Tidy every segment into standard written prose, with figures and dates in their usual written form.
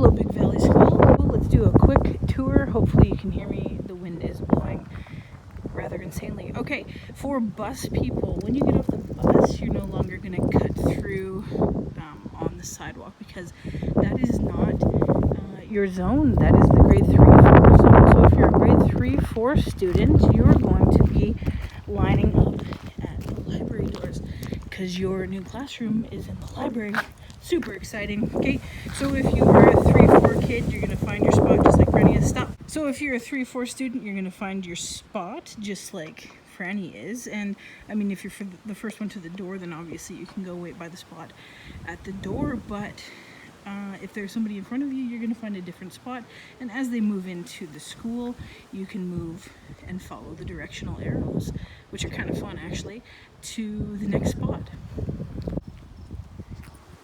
Hello, Big Valley School. Well, let's do a quick tour. Hopefully you can hear me. The wind is blowing rather insanely. Okay, for bus people, when you get off the bus, you're no longer going to cut through on the sidewalk, because that is not your zone. That is the grade 3-4 zone. So if you're a grade 3-4 student, you're going to be lining up at the library doors because your new classroom is in the library. Super exciting. Okay, so if you are a 3-4 kid, you're going to find your spot just like Franny is. Stop. So if you're a 3-4 student, you're going to find your spot just like Franny is. And I mean, if you're for the first one to the door, then obviously you can go wait by the spot at the door. But if there's somebody in front of you, you're going to find a different spot. And as they move into the school, you can move and follow the directional arrows, which are kind of fun actually, to the next spot.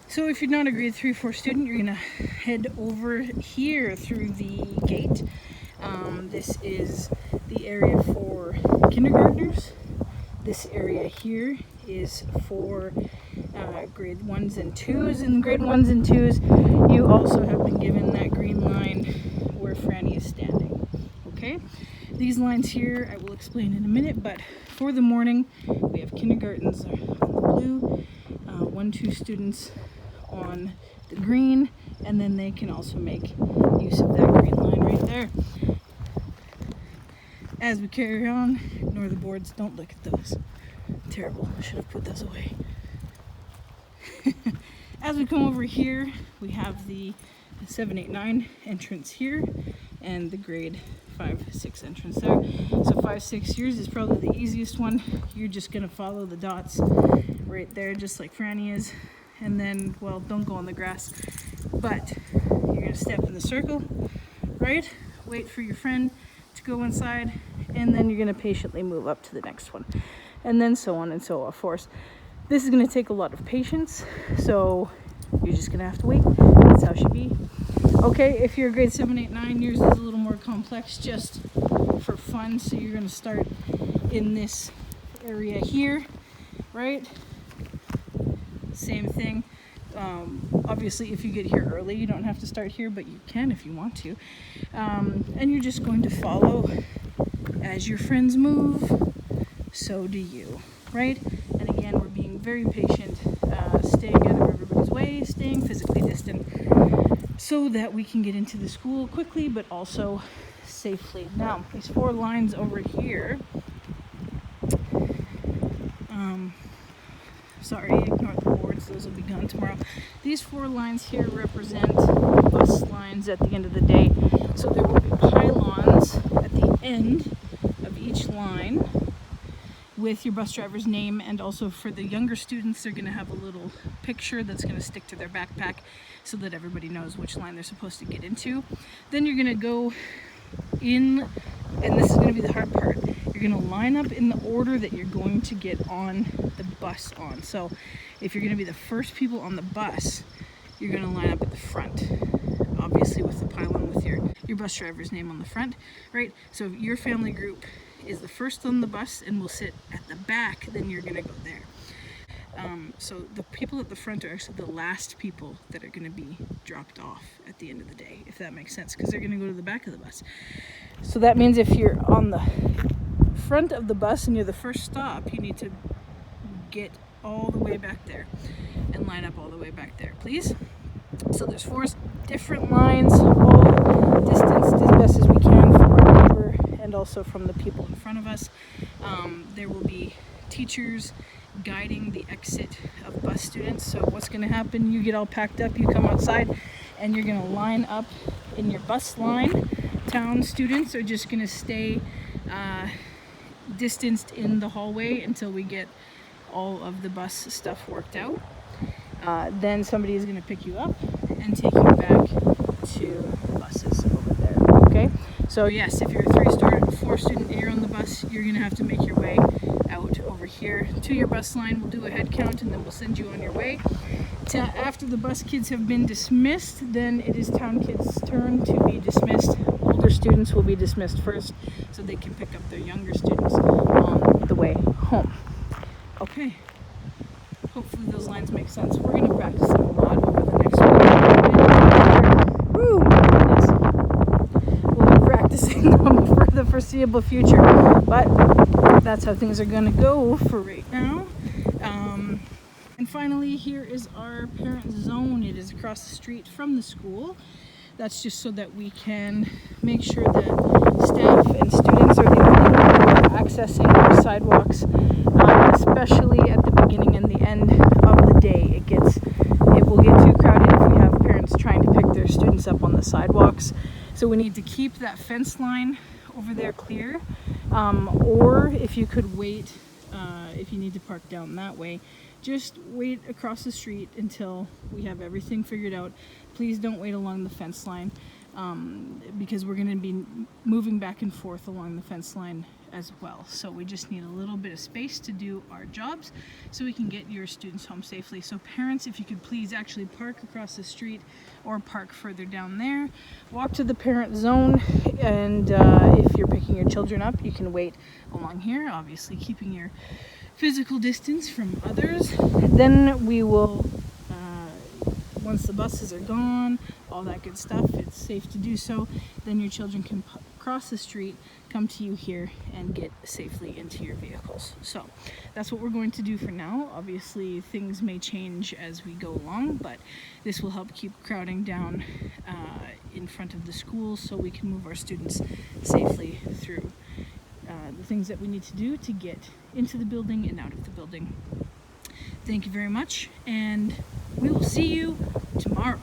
So if you're not a grade 3-4 student, you're going to head over here through the gate. This is the area for kindergartners. This area here is for grade 1s and 2s. In grade 1s and 2s, you also have been given that green line where Franny is standing. Okay? These lines here I will explain in a minute, but for the morning, we have kindergartens on the blue, 1-2 students on the green, and then they can also make use of that green line right there. As we carry on, ignore the boards, don't look at those. Terrible, I should have put those away. As we come over here, we have the 7, 8, 9 entrance here, and the grade 5, 6 entrance there. So 5, 6 years is probably the easiest one. You're just gonna follow the dots right there, just like Franny is. And then, well, don't go on the grass, but you're gonna step in the circle, right? Wait for your friend to go inside, and then you're gonna patiently move up to the next one, and then so on and so forth. This is gonna take a lot of patience, so you're just gonna have to wait. That's how it should be. Okay, if you're grade 7, 8, 9, yours is a little more complex, just for fun. So you're gonna start in this area here, right? Same thing. Obviously, if you get here early, you don't have to start here, but you can if you want to. And you're just going to follow as your friends move, so do you, right? And again, we're being very patient, staying out of everybody's way, staying physically distant, so that we can get into the school quickly, but also safely. Now, these 4 lines over here, sorry, ignore the boards, those will be gone tomorrow. These 4 lines here represent bus lines at the end of the day. So there will be pylons at the end of each line with your bus driver's name, and also for the younger students, they're going to have a little picture that's going to stick to their backpack so that everybody knows which line they're supposed to get into. Then you're going to go in, and this is going to be the hard part. You're going to line up in the order that you're going to get on the bus on. So if you're going to be the first people on the bus, you're going to line up at the front, obviously with the pylon with your bus driver's name on the front, right? So if your family group is the first on the bus and will sit at the back, then you're going to go there. So the people at the front are actually the last people that are going to be dropped off at the end of the day, if that makes sense, because they're going to go to the back of the bus. So that means if you're on the front of the bus and you're the first stop, you need to get all the way back there and line up all the way back there, please. So there's 4 different lines, all distanced as best as we can from our neighbor and also from the people in front of us. There will be teachers guiding the exit of bus students. So what's going to happen, you get all packed up, you come outside, and you're going to line up in your bus line. Town students are just going to stay distanced in the hallway until we get all of the bus stuff worked out. Then somebody is going to pick you up and take you back to the buses over there. Okay, so yes, if you're a 3-4 student and you're on the bus, you're going to have to make your way out over here to your bus line. We'll do a head count and then we'll send you on your way. After the bus kids have been dismissed, then it is town kids' turn to be dismissed. Older students will be dismissed first so they can pick up their younger students on the way home. Okay, hopefully those lines make sense. We're going to practice them a lot over the next week. Woo! foreseeable future. But that's how things are going to go for right now. And finally, here is our parent zone. It is across the street from the school. That's just so that we can make sure that staff and students are the only people who are accessing our sidewalks, especially at the beginning and the end of the day. It will get too crowded if we have parents trying to pick their students up on the sidewalks. So we need to keep that fence line over there clear, or if you could wait, if you need to park down that way, just wait across the street until we have everything figured out. Please don't wait along the fence line, because we're going to be moving back and forth along the fence line as well. So we just need a little bit of space to do our jobs so we can get your students home safely. So parents, if you could please actually park across the street or park further down there. Walk to the parent zone, and if you're picking your children up, you can wait along here, obviously keeping your physical distance from others. Then we will, once the buses are gone, all that good stuff, it's safe to do so, then your children can cross the street, come to you here, and get safely into your vehicles. So that's what we're going to do for now. Obviously things may change as we go along, but this will help keep crowding down in front of the schools so we can move our students safely through the things that we need to do to get into the building and out of the building. Thank you very much, and we will see you tomorrow.